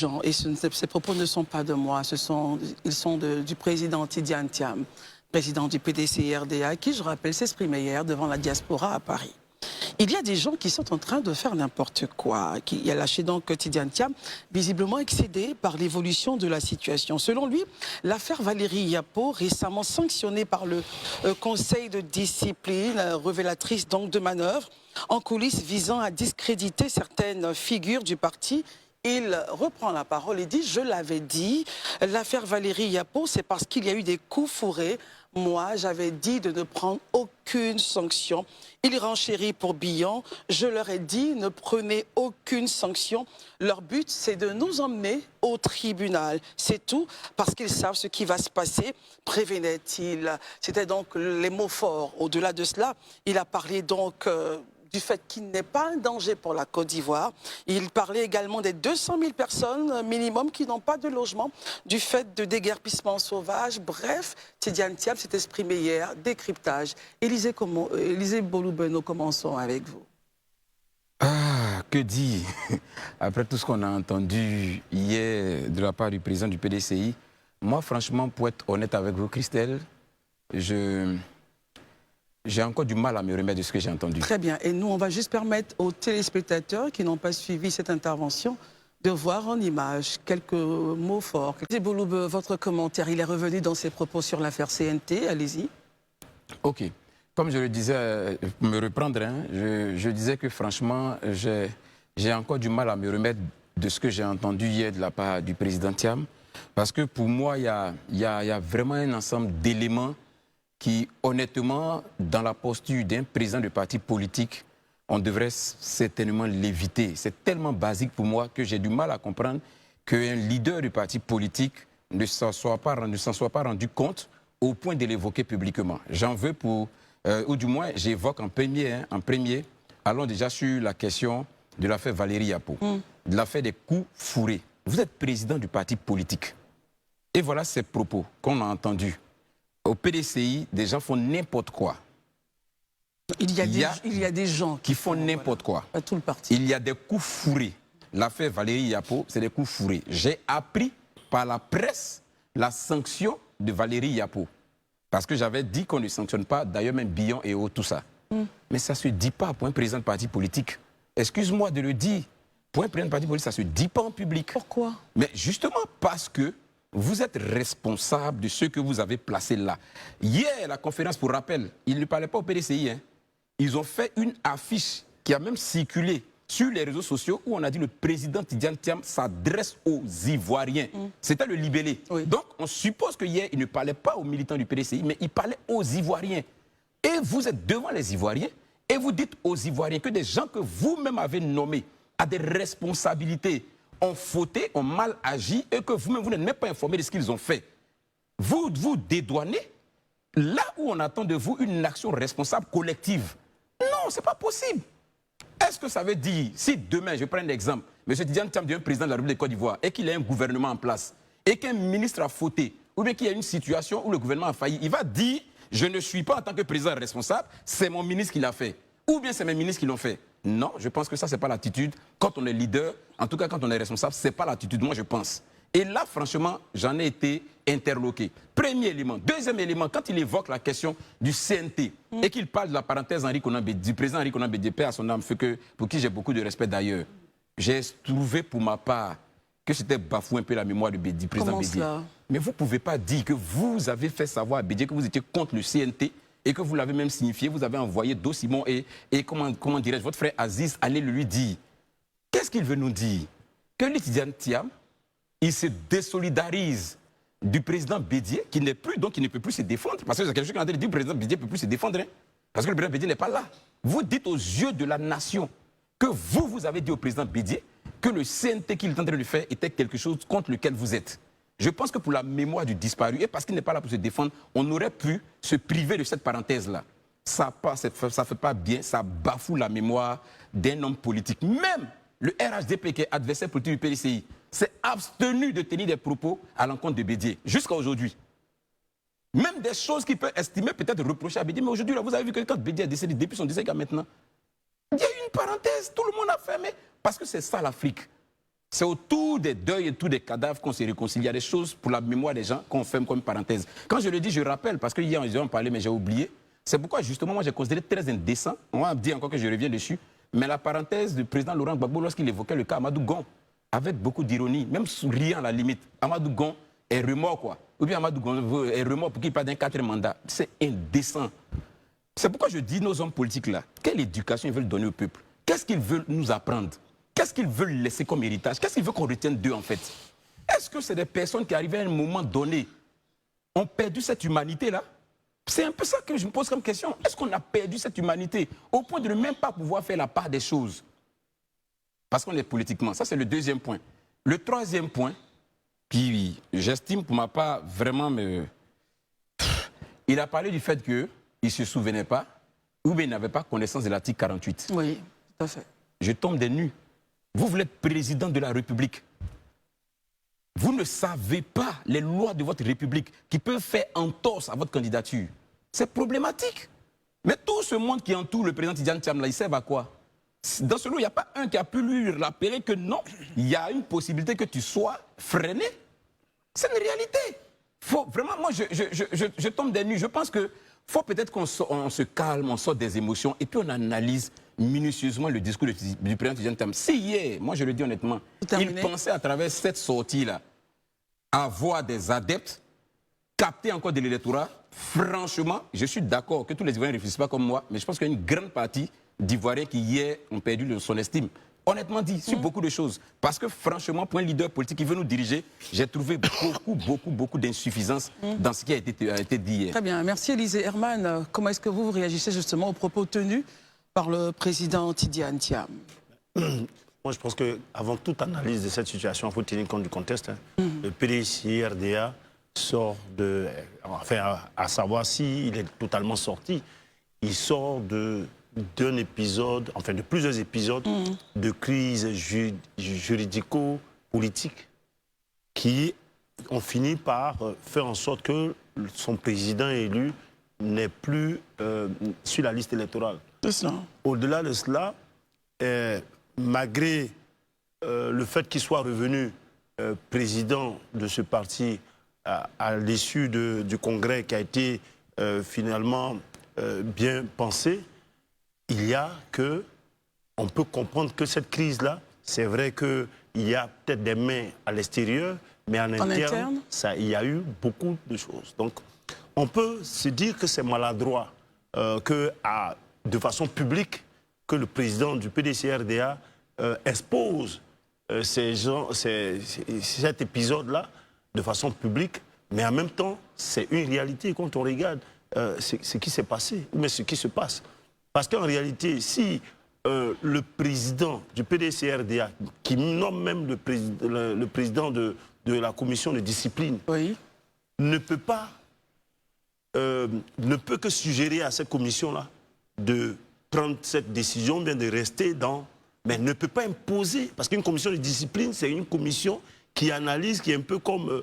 gens, et ces propos ne sont pas de moi, ils sont du président Tidiane Thiam, président du PDCI-RDA, qui, je rappelle, s'exprimait hier devant la diaspora à Paris. Il y a des gens qui sont en train de faire n'importe quoi, qui a lâché donc Tidiane Thiam, visiblement excédé par l'évolution de la situation. Selon lui, l'affaire Valérie Yapo, récemment sanctionnée par le Conseil de discipline, révélatrice donc de manœuvres en coulisses visant à discréditer certaines figures du parti. Il reprend la parole et dit « Je l'avais dit, l'affaire Valérie Yapo, c'est parce qu'il y a eu des coups fourrés. Moi, j'avais dit de ne prendre aucune sanction. Il renchérit pour Billon. Je leur ai dit, ne prenez aucune sanction. Leur but, c'est de nous emmener au tribunal. C'est tout, parce qu'ils savent ce qui va se passer, prévenait-il. » C'était donc les mots forts. Au-delà de cela, il a parlé donc du fait qu'il n'est pas un danger pour la Côte d'Ivoire. Il parlait également des 200 000 personnes minimum qui n'ont pas de logement du fait de déguerpissement sauvage. Bref, Tidiane Thiam s'est exprimé hier, décryptage. Élisée Boloubeno, commençons avec vous. Ah, que dire? Après tout ce qu'on a entendu hier de la part du président du PDCI, moi franchement, pour être honnête avec vous, Christelle, j'ai encore du mal à me remettre de ce que j'ai entendu. Très bien. Et nous, on va juste permettre aux téléspectateurs qui n'ont pas suivi cette intervention de voir en image quelques mots forts. Bouloube, votre commentaire, il est revenu dans ses propos sur l'affaire CNT. Allez-y. Ok. Comme je le disais, pour me reprendre, hein, je disais que franchement, j'ai encore du mal à me remettre de ce que j'ai entendu hier de la part du président Thiam. Parce que pour moi, il y a vraiment un ensemble d'éléments qui, honnêtement, dans la posture d'un président de parti politique, on devrait certainement l'éviter. C'est tellement basique pour moi que j'ai du mal à comprendre qu'un leader du parti politique ne s'en soit pas rendu compte au point de l'évoquer publiquement. J'en veux pour, ou du moins j'évoque en premier, allons déjà sur la question de l'affaire Valérie Yapo, de l'affaire des coups fourrés. Vous êtes président du parti politique. Et voilà ces propos qu'on a entendus. Au PDCI, des gens font n'importe quoi. Il y a des gens qui font n'importe quoi. Pas tout le parti. Il y a des coups fourrés. L'affaire Valérie Yapo, c'est des coups fourrés. J'ai appris par la presse la sanction de Valérie Yapo. Parce que j'avais dit qu'on ne sanctionne pas, d'ailleurs même Billon et autres, tout ça. Mais ça ne se dit pas pour un président de parti politique. Excuse-moi de le dire. Pour un président de parti politique, ça ne se dit pas en public. Pourquoi? Mais justement parce que vous êtes responsable de ce que vous avez placé là. Hier, la conférence, pour rappel, ils ne parlaient pas au PDCI. Hein. Ils ont fait une affiche qui a même circulé sur les réseaux sociaux où on a dit le président Tidiane Thiam s'adresse aux Ivoiriens. C'était le libellé. Oui. Donc, on suppose que hier, il ne parlait pas aux militants du PDCI, mais il parlait aux Ivoiriens. Et vous êtes devant les Ivoiriens et vous dites aux Ivoiriens que des gens que vous-même avez nommés à des responsabilités ont fauté, ont mal agi et que vous-même, vous n'êtes même pas informé de ce qu'ils ont fait. Vous vous dédouanez là où on attend de vous une action responsable collective. Non, ce n'est pas possible. Est-ce que ça veut dire, si demain, je prends un exemple, M. Tidiane Thiam devient président de la République de Côte d'Ivoire et qu'il a un gouvernement en place et qu'un ministre a fauté ou bien qu'il y a une situation où le gouvernement a failli, il va dire, je ne suis pas en tant que président responsable, c'est mon ministre qui l'a fait. Ou bien c'est mes ministres qui l'ont fait. Non, je pense que ça, ce n'est pas l'attitude. Quand on est leader, en tout cas quand on est responsable, ce n'est pas l'attitude, moi je pense. Et là, franchement, j'en ai été interloqué. Premier élément. Deuxième élément, quand il évoque la question du CNT et qu'il parle de la parenthèse du président Henri Konan Bédié, paix à son âme, pour qui j'ai beaucoup de respect d'ailleurs, j'ai trouvé pour ma part que c'était bafouer un peu la mémoire du président Bédié. Mais vous ne pouvez pas dire que vous avez fait savoir à Bédié que vous étiez contre le CNT et que vous l'avez même signifié, vous avez envoyé Do Simon et comment dirais-je, votre frère Aziz, allez le lui dire. Qu'est-ce qu'il veut nous dire? Que Tidiane Thiam, il se désolidarise du président Bédié, qui n'est plus, donc il ne peut plus se défendre. Parce que c'est quelque chose qui a dit, le président Bédié ne peut plus se défendre. Hein, parce que le président Bédié n'est pas là. Vous dites aux yeux de la nation que vous avez dit au président Bédié que le CNT qu'il est en train de faire était quelque chose contre lequel vous êtes. Je pense que pour la mémoire du disparu, et parce qu'il n'est pas là pour se défendre, on aurait pu se priver de cette parenthèse-là. Ça ne fait pas bien, ça bafoue la mémoire d'un homme politique. Même le RHDP, qui est adversaire politique du PDCI, s'est abstenu de tenir des propos à l'encontre de Bédié, jusqu'à aujourd'hui. Même des choses qu'il peut estimer, peut-être reprocher à Bédié, mais aujourd'hui, vous avez vu que quand Bédié est décédé, depuis son décès jusqu'à maintenant, il y a eu une parenthèse, tout le monde a fermé, parce que c'est ça l'Afrique. C'est autour des deuils et tous des cadavres qu'on se réconcilie. Il y a des choses pour la mémoire des gens qu'on ferme comme parenthèse. Quand je le dis, je rappelle, parce que hier, on en parlait, mais j'ai oublié. C'est pourquoi, justement, moi, j'ai considéré très indécent. On va dire encore que je reviens dessus. Mais la parenthèse du président Laurent Gbagbo, lorsqu'il évoquait le cas Amadou Gon, avec beaucoup d'ironie, même souriant à la limite, Amadou Gon est remords, quoi. Ou bien Amadou Gon est remords pour qu'il parle d'un 4e mandat. C'est indécent. C'est pourquoi je dis, nos hommes politiques là, quelle éducation ils veulent donner au peuple? Qu'est-ce qu'ils veulent nous apprendre? Qu'est-ce qu'ils veulent laisser comme héritage? Qu'est-ce qu'ils veulent qu'on retienne d'eux, en fait? Est-ce que c'est des personnes qui, arrivent à un moment donné, ont perdu cette humanité-là? C'est un peu ça que je me pose comme question. Est-ce qu'on a perdu cette humanité au point de ne même pas pouvoir faire la part des choses? Parce qu'on est politiquement. Ça, c'est le 2e point. Le 3e point, qui, j'estime pour ma part, vraiment, il a parlé du fait qu'il ne se souvenait pas, ou bien il n'avait pas connaissance de l'article 48. Oui, tout à fait. Je tombe des nues. Vous êtes président de la République. Vous ne savez pas les lois de votre République qui peuvent faire entorse à votre candidature. C'est problématique. Mais tout ce monde qui entoure le président Tidjane Thiam, là, il servent à quoi? Dans ce lot, il n'y a pas un qui a pu lui rappeler que non, il y a une possibilité que tu sois freiné. C'est une réalité. Faut, vraiment, moi, je tombe des nues. Je pense qu'il faut peut-être qu'on se calme, on sort des émotions et puis on analyse minutieusement le discours du président Tidjane Thiam. Si hier, moi je le dis honnêtement, il pensait à travers cette sortie-là avoir des adeptes, capter encore de l'électorat, franchement, je suis d'accord que tous les Ivoiriens ne réfléchissent pas comme moi, mais je pense qu'il y a une grande partie d'Ivoiriens qui hier ont perdu son estime. Honnêtement dit, sur beaucoup de choses. Parce que franchement, pour un leader politique qui veut nous diriger, j'ai trouvé beaucoup d'insuffisance dans ce qui a été dit hier. Très bien, merci Élisée. Herman, comment est-ce que vous réagissez justement aux propos tenus par le président Tidjane Thiam? Moi, je pense qu'avant toute analyse de cette situation, il faut tenir compte du contexte. Le PDCRDA sort de... Enfin, à savoir s'il est totalement sorti, il sort d'un épisode, enfin de plusieurs épisodes de crise juridico-politique qui ont fini par faire en sorte que son président élu n'est plus sur la liste électorale. Au-delà de cela, malgré le fait qu'il soit revenu président de ce parti à l'issue du congrès qui a été finalement bien pensé, il y a on peut comprendre que cette crise-là, c'est vrai qu'il y a peut-être des mains à l'extérieur, mais en interne, il y a eu beaucoup de choses. Donc, on peut se dire que c'est maladroit de façon publique, que le président du PDCRDA expose cet épisode-là de façon publique, mais en même temps, c'est une réalité quand on regarde ce qui s'est passé, mais ce qui se passe. Parce qu'en réalité, si le président du PDCRDA, qui nomme même le président de la commission de discipline, ne peut que suggérer à cette commission-là de prendre cette décision, bien de rester dans... Mais ne peut pas imposer, parce qu'une commission de discipline, c'est une commission qui analyse, qui est un peu comme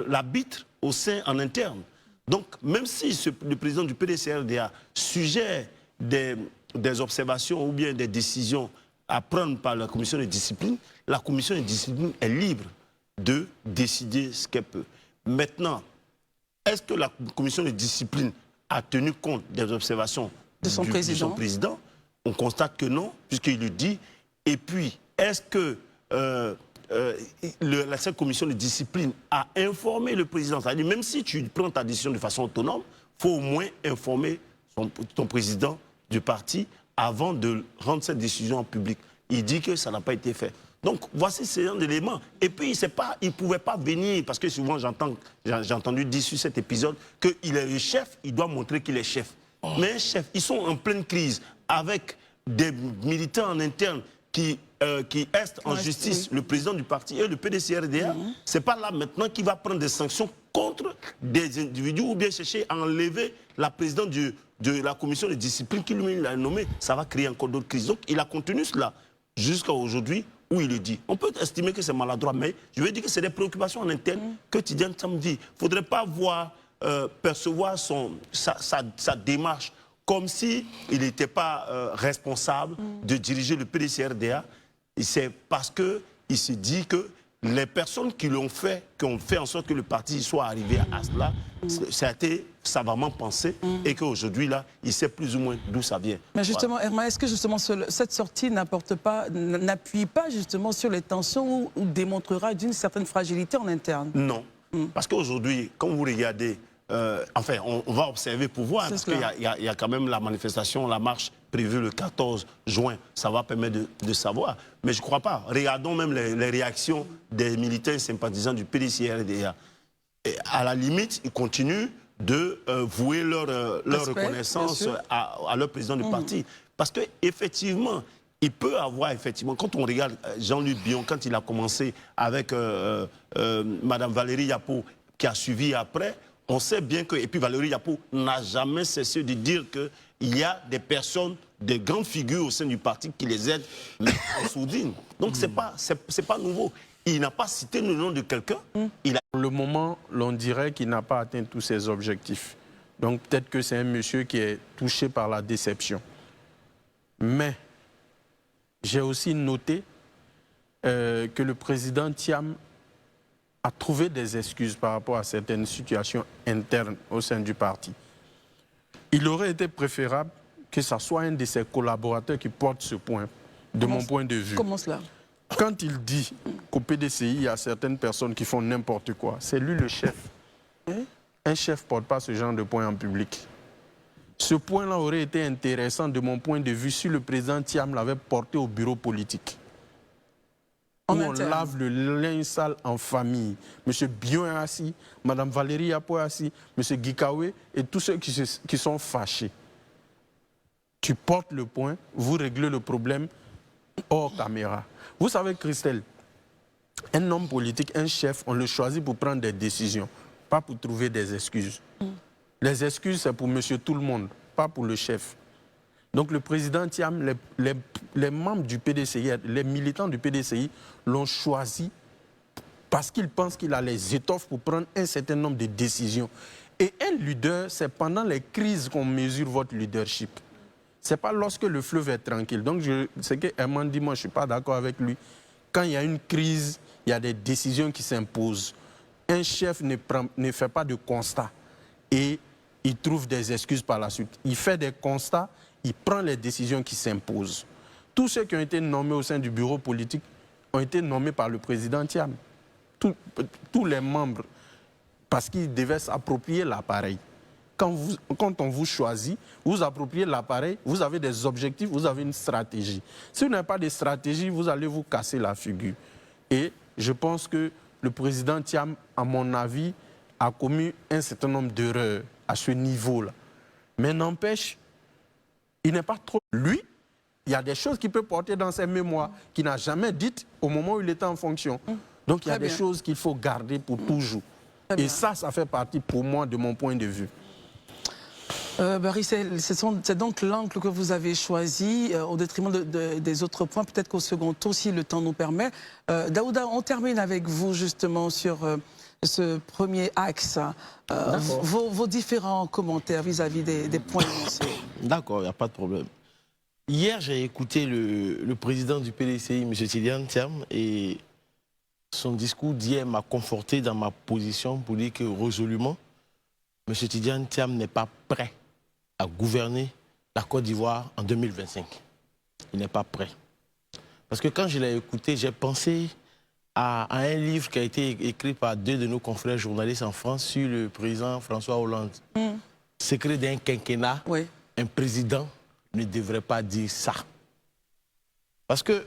l'arbitre au sein, en interne. Donc, même si le président du PDCRDA suggère des observations ou bien des décisions à prendre par la commission de discipline est libre de décider ce qu'elle peut. Maintenant, est-ce que la commission de discipline a tenu compte des observations de son président? On constate que non, puisqu'il le dit. Et puis, est-ce que cette commission de discipline a informé le président? C'est-à-dire, même si tu prends ta décision de façon autonome, il faut au moins informer ton président du parti avant de rendre cette décision en public. Il dit que ça n'a pas été fait. Donc, voici ces éléments. Et puis, il ne pouvait pas venir, parce que souvent, j'ai entendu dire sur cet épisode qu'il est le chef, il doit montrer qu'il est chef. Mais un chef, ils sont en pleine crise, avec des militants en interne qui est en justice, le président du parti et le PDCRDA. C'est pas là maintenant qu'il va prendre des sanctions contre des individus ou bien chercher à enlever la présidente de la commission de discipline qui lui l'a nommé. Ça va créer encore d'autres crises. Donc il a contenu cela jusqu'à aujourd'hui où il le dit. On peut estimer que c'est maladroit, mais je veux dire que c'est des préoccupations en interne que Tidjane Thiam vit. Il ne faudrait pas percevoir sa démarche comme s'il n'était pas responsable de diriger le PDCRDA. C'est parce il se dit que les personnes qui l'ont fait, qui ont fait en sorte que le parti soit arrivé à cela, ça a été savamment pensé et qu'aujourd'hui, là, il sait plus ou moins d'où ça vient. Mais justement, Herman, est-ce que justement cette sortie n'appuie pas justement sur les tensions ou démontrera d'une certaine fragilité en interne? Non. Parce qu'aujourd'hui, quand vous regardez, enfin, on va observer pour voir, parce qu'il y a quand même la manifestation, la marche prévue le 14 juin, ça va permettre de savoir. Mais je ne crois pas. Regardons même les réactions des militants et sympathisants du PDCRDA. Et à la limite, ils continuent de vouer leur reconnaissance à leur président du parti. Parce qu'effectivement, il peut avoir, effectivement, quand on regarde Jean-Luc Bion, quand il a commencé avec Mme Valérie Yapo, qui a suivi après, on sait bien que, et puis Valérie Yapo n'a jamais cessé de dire qu'il y a des personnes, des grandes figures au sein du parti qui les aident en sourdine. Donc c'est pas nouveau. Il n'a pas cité le nom de quelqu'un. Pour le moment, l'on dirait qu'il n'a pas atteint tous ses objectifs. Donc peut-être que c'est un monsieur qui est touché par la déception. Mais j'ai aussi noté que le président Thiam a trouvé des excuses par rapport à certaines situations internes au sein du parti. Il aurait été préférable que ce soit un de ses collaborateurs qui porte ce point, de mon point de vue. Comment cela? Quand il dit qu'au PDCI, il y a certaines personnes qui font n'importe quoi, c'est lui le chef. Un chef ne porte pas ce genre de point en public. Ce point-là aurait été intéressant de mon point de vue si le président Thiam l'avait porté au bureau politique. Où on lave le linge sale en famille. M. Bion est assis, Mme Valérie Yapo est assis, M. Guikawe et tous ceux qui sont fâchés. Tu portes le point, vous réglez le problème hors caméra. Vous savez, Christelle, un homme politique, un chef, on le choisit pour prendre des décisions, pas pour trouver des excuses. Les excuses, c'est pour monsieur tout le monde, pas pour le chef. Donc le président Thiam, les membres du PDCI, les militants du PDCI l'ont choisi parce qu'ils pensent qu'il a les étoffes pour prendre un certain nombre de décisions. Et un leader, c'est pendant les crises qu'on mesure votre leadership. Ce n'est pas lorsque le fleuve est tranquille. Donc ce que Herman dit, moi je ne suis pas d'accord avec lui. Quand il y a une crise, il y a des décisions qui s'imposent. Un chef ne fait pas de constat et il trouve des excuses par la suite. Il fait des constats, il prend les décisions qui s'imposent. Tous ceux qui ont été nommés au sein du bureau politique ont été nommés par le président Thiam. Tous les membres, parce qu'ils devaient s'approprier l'appareil. Quand on vous choisit, vous appropriez l'appareil, vous avez des objectifs, vous avez une stratégie. Si vous n'avez pas de stratégie, vous allez vous casser la figure. Et je pense que le président Thiam, à mon avis, a commis un certain nombre d'erreurs à ce niveau-là. Mais n'empêche, il n'est pas trop... Lui, il y a des choses qu'il peut porter dans ses mémoires qu'il n'a jamais dites au moment où il était en fonction. Donc il y a des choses qu'il faut garder pour toujours. Et ça fait partie pour moi de mon point de vue. Barry, c'est donc l'angle que vous avez choisi au détriment des autres points, peut-être qu'au second tour, si le temps nous permet. Daouda, on termine avec vous justement sur ce premier axe. Vos différents commentaires vis-à-vis des points énoncés. D'accord, il n'y a pas de problème. Hier, j'ai écouté le président du PDCI, M. Tidjane Thiam, et son discours d'hier m'a conforté dans ma position pour dire que résolument, M. Tidjane Thiam n'est pas prêt à gouverner la Côte d'Ivoire en 2025. Il n'est pas prêt. Parce que quand je l'ai écouté, j'ai pensé à un livre qui a été écrit par 2 de nos confrères journalistes en France sur le président François Hollande. Secret d'un quinquennat, un président ne devrait pas dire ça. Parce que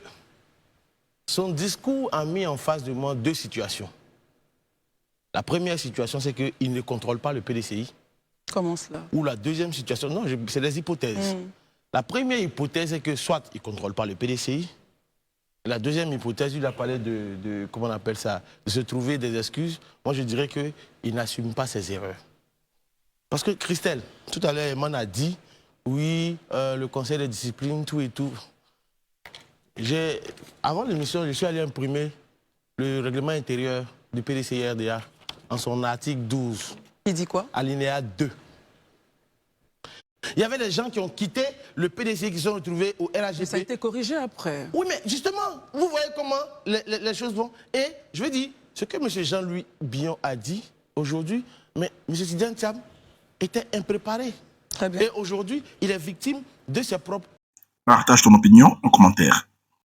son discours a mis en face de moi 2 situations. La première situation, c'est qu'il ne contrôle pas le PDCI. Comment cela? Ou la deuxième situation, non, c'est des hypothèses. La première hypothèse, c'est que soit il ne contrôle pas le PDCI. La deuxième hypothèse, il a parlé de comment on appelle ça, de se trouver des excuses. Moi, je dirais qu'il n'assume pas ses erreurs. Parce que Christelle, tout à l'heure, Herman a dit, oui, le conseil de discipline, tout et tout. Avant l'émission, je suis allé imprimer le règlement intérieur du PDCI-RDA en son article 12. Il dit quoi? Alinéa 2. Il y avait des gens qui ont quitté le PDCI qui se sont retrouvés au RHGP. Mais ça a été corrigé après. Oui, mais justement, vous voyez comment les choses vont. Et je veux dire, ce que M. Jean-Louis Billon a dit aujourd'hui, mais M. Tidiane Thiam était impréparé. Très bien. Et aujourd'hui, il est victime de ses propres... Partage ton opinion en commentaire.